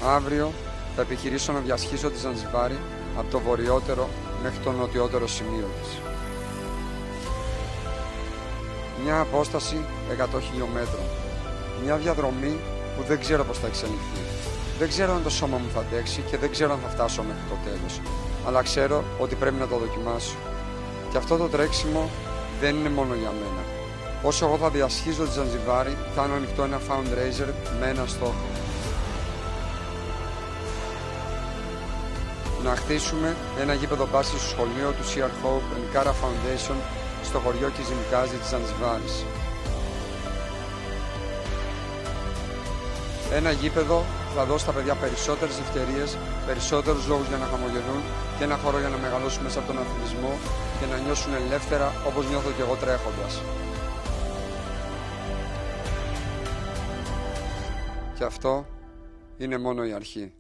Αύριο θα επιχειρήσω να διασχίσω τη Ζανζιβάρη από το βορειότερο μέχρι το νοτιότερο σημείο της. Μια απόσταση 100 χιλιόμετρων. Μια διαδρομή που δεν ξέρω πώς θα εξελιχθεί. Δεν ξέρω αν το σώμα μου θα αντέξει και δεν ξέρω αν θα φτάσω μέχρι το τέλος. Αλλά ξέρω ότι πρέπει να το δοκιμάσω. Και αυτό το τρέξιμο δεν είναι μόνο για μένα. Όσο εγώ θα διασχίζω τη Ζανζιβάρη, θα είναι ανοιχτό ένα fundraiser με ένα στόχο. Να χτίσουμε ένα γήπεδο μπάσκετ στο σχολείο του CR Hope and Kara Foundation στο χωριό Κιζιμικάζη της Ζανζιβάρης. Ένα γήπεδο θα δώσει στα παιδιά περισσότερες ευκαιρίες, περισσότερους λόγους για να χαμογελούν και ένα χώρο για να μεγαλώσουν μέσα από τον αθλητισμό και να νιώσουν ελεύθερα όπως νιώθω και εγώ τρέχοντας. Και αυτό είναι μόνο η αρχή.